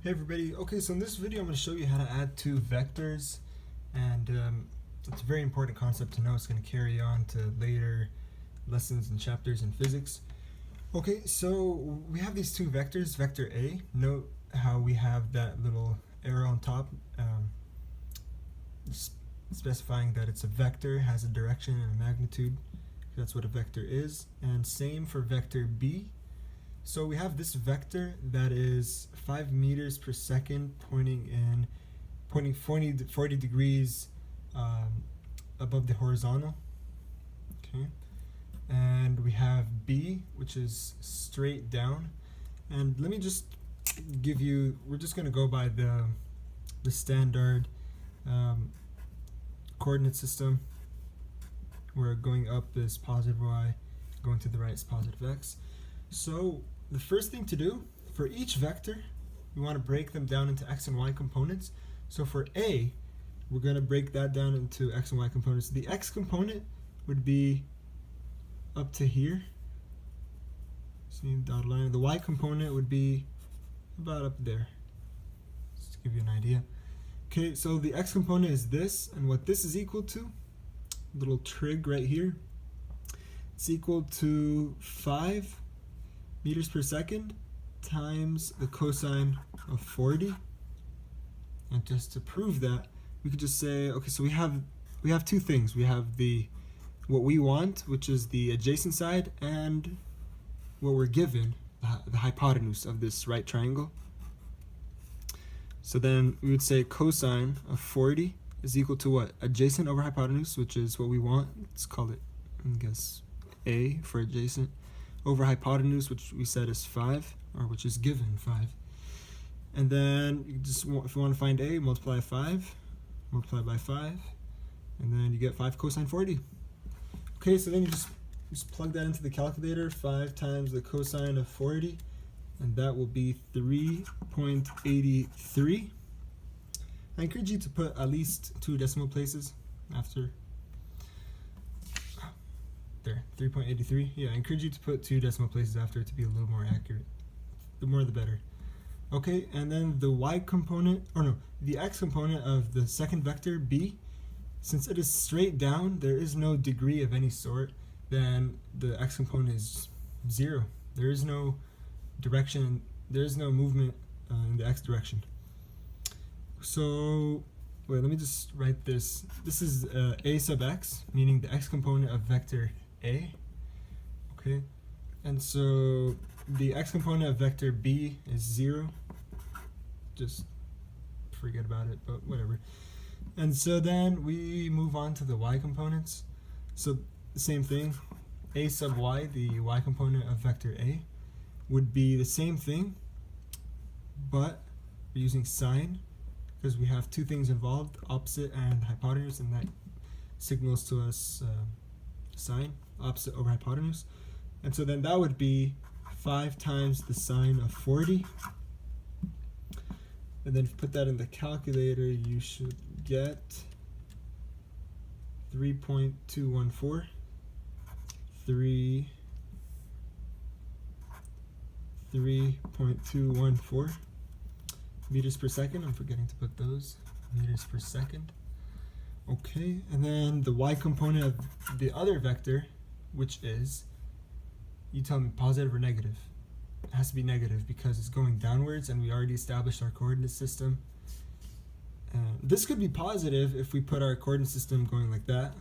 Hey everybody, okay, so in this video I'm going to show you how to add two vectors, and it's a very important concept to know. It's going to carry on to later lessons and chapters in physics. Okay, so we have these two vectors, vector A. Note how we have that little arrow on top specifying that it's a vector, has a direction and a magnitude. That's what a vector is. And same for vector B. So we have this vector that is 5 meters per second pointing 40 degrees above the horizontal. Okay, and we have B, which is straight down. And let me just give you, we're just going to go by the standard coordinate system, where going up is positive y, going to the right is positive x. So the first thing to do for each vector, we want to break them down into x and y components. So for A, we're going to break that down into x and y components. The x component would be up to here, see the dotted line. The y component would be about up there, just to give you an idea. Okay, so the x component is this, and what this is equal to, little trig right here, it's equal to 5 meters per second times the cosine of 40. And just to prove that, we could just say, okay, so we have two things. We have what we want, which is the adjacent side, and what we're given, the hypotenuse of this right triangle. So then we would say cosine of 40 is equal to what? Adjacent over hypotenuse, which is what we want. Let's call it, I guess, A for adjacent, over hypotenuse, which we said is 5, or which is given 5. And then you just if you want to find A, multiply 5, multiply by 5, and then you get 5 cosine 40. Okay, so then you just plug that into the calculator. 5 times the cosine of 40, and that will be 3.83. I encourage you to put at least 2 decimal places after. There, 3.83. Yeah, I encourage you to put 2 decimal places after to be a little more accurate. The more the better. Okay, and then the y component, or no, the x component of the second vector, B, since it is straight down, there is no degree of any sort, then the x component is 0. There is no direction, there is no movement in the x direction. So, wait, let me just write this. This is A sub x, meaning the x component of vector A. Okay, and so the x component of vector B is 0. Just forget about it, but whatever. And so then we move on to the y components. So the same thing, A sub y, the y component of vector A, would be the same thing, but we're using sine, because we have two things involved, opposite and hypotenuse, and that signals to us sine, opposite over hypotenuse. And so then that would be 5 times the sine of 40. And then if you put that in the calculator, you should get 3.214. 3.214 meters per second. I'm forgetting to put those meters per second. Okay, and then the y component of the other vector, which is, you tell me, positive or negative? It has to be negative because it's going downwards, and we already established our coordinate system. This could be positive if we put our coordinate system going like that,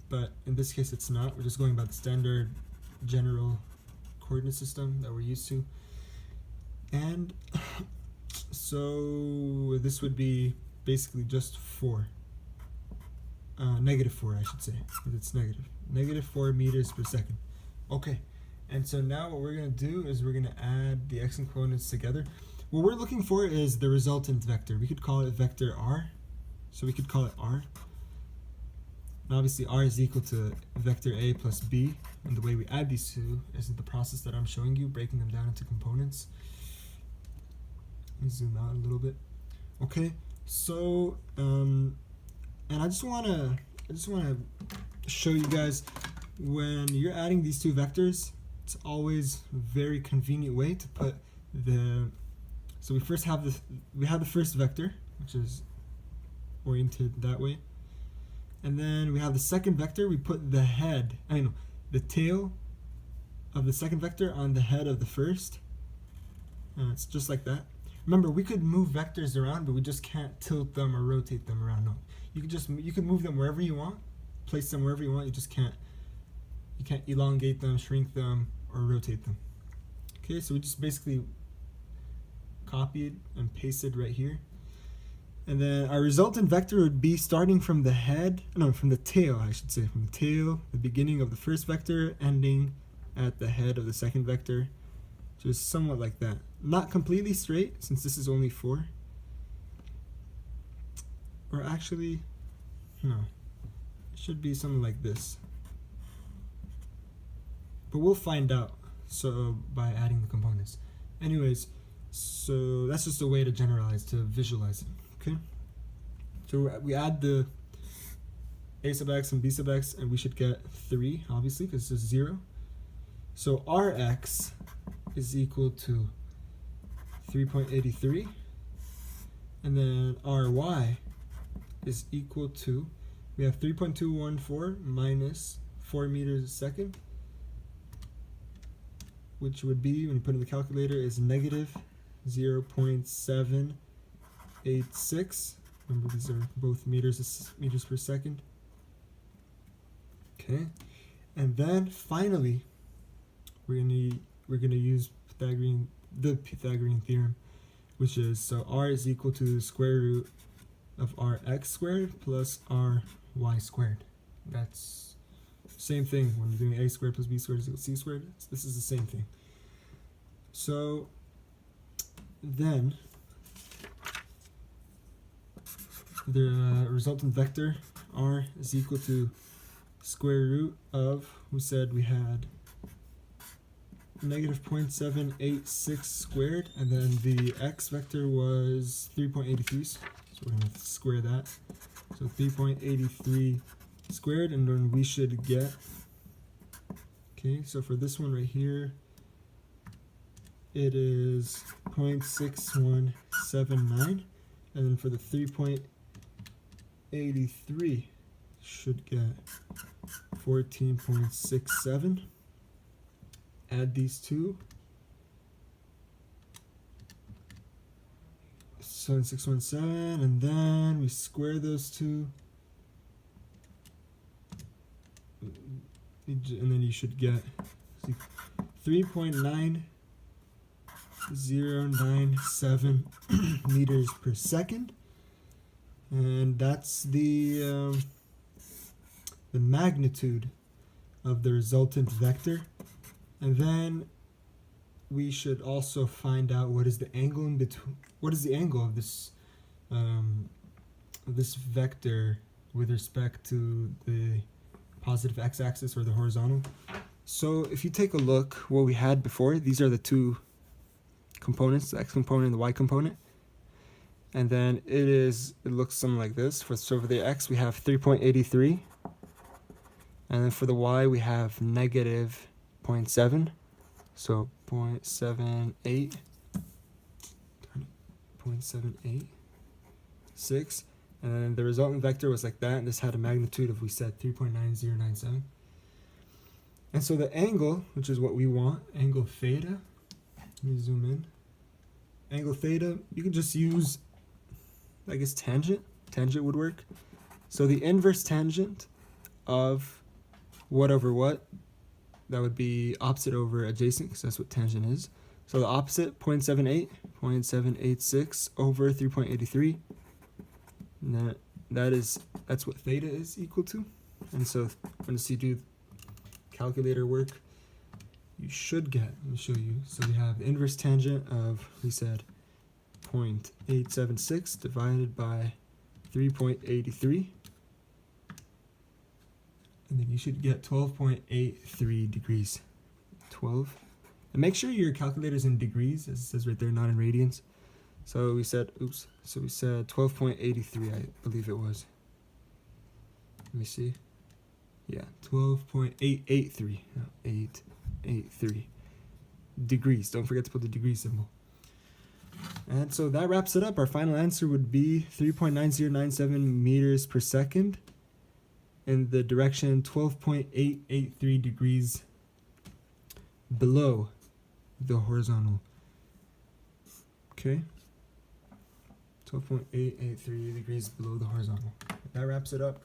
but in this case it's not. We're just going by the standard general coordinate system that we're used to. And so this would be basically just 4. Negative 4, I should say, because it's negative. Negative 4 meters per second. Okay, and so now what we're going to do is we're going to add the x components together. What we're looking for is the resultant vector. We could call it vector r. So we could call it r. And obviously r is equal to vector a plus b. And the way we add these two is the process that I'm showing you, breaking them down into components. Let me zoom out a little bit. Okay, so and I just wanna show you guys, when you're adding these two vectors, it's always a very convenient way to put the So we first have we have the first vector, which is oriented that way. And then we have the second vector. We put the tail of the second vector on the head of the first. And it's just like that. Remember, we could move vectors around, but we just can't tilt them or rotate them around. No, you can move them wherever you want, place them wherever you want. You can't elongate them, shrink them, or rotate them. Okay, so we just basically copied and pasted right here. And then our resultant vector would be starting from the tail, I should say, from the tail, the beginning of the first vector, ending at the head of the second vector. Just somewhat like that. Not completely straight, since this is only 4. Or actually, no. It should be something like this. But we'll find out by adding the components. Anyways, so that's just a way to generalize, to visualize it. Okay? So we add the a sub x and b sub x, and we should get 3, obviously, because this is 0. So Rx is equal to 3.83, and then Ry is equal to, we have 3.214 minus 4 meters a second, which would be, when you put in the calculator, is negative 0.786. Remember, these are both meters per second. Okay, and then finally, we're gonna use the Pythagorean theorem, which is, so R is equal to the square root of Rx squared plus Ry squared. That's same thing when you're doing a squared plus b squared is equal to c squared. This is the same thing. So then the resultant vector R is equal to square root of, we said we had negative 0.786 squared, and then the x vector was 3.83, so we're going to square that. So 3.83 squared, and then we should get, okay, so for this one right here, it is 0.6179, and then for the 3.83 should get 14.67. Add these two. So 617, and then we square those two, and then you should get 3.9097 meters per second, and that's the magnitude of the resultant vector. And then we should also find out what is the angle in between. What is the angle of this vector with respect to the positive x-axis or the horizontal? So if you take a look, what we had before, these are the two components, the x component and the y component. And then it looks something like this. So for the x, we have 3.83, and then for the y, we have negative 0.7, so 0.786, and then the resultant vector was like that, and this had a magnitude of, we said, 3.9097. And so the angle, which is what we want, angle theta, let me zoom in, angle theta, you can just use, I guess, tangent would work. So the inverse tangent of what over what, that would be opposite over adjacent, because that's what tangent is. So the opposite, 0.786 over 3.83. And that's what theta is equal to. And so when you do calculator work, you should get, let me show you. So we have the inverse tangent of, we said, 0.876 divided by 3.83. And then you should get 12.83 degrees. 12. And make sure your calculator's in degrees, as it says right there, not in radians. So we said, so we said 12.83, I believe it was. Let me see. Yeah, 12.883. No, 883 degrees. Don't forget to put the degree symbol. And so that wraps it up. Our final answer would be 3.9097 meters per second in the direction 12.883 degrees below the horizontal. Okay. 12.883 degrees below the horizontal. That wraps it up.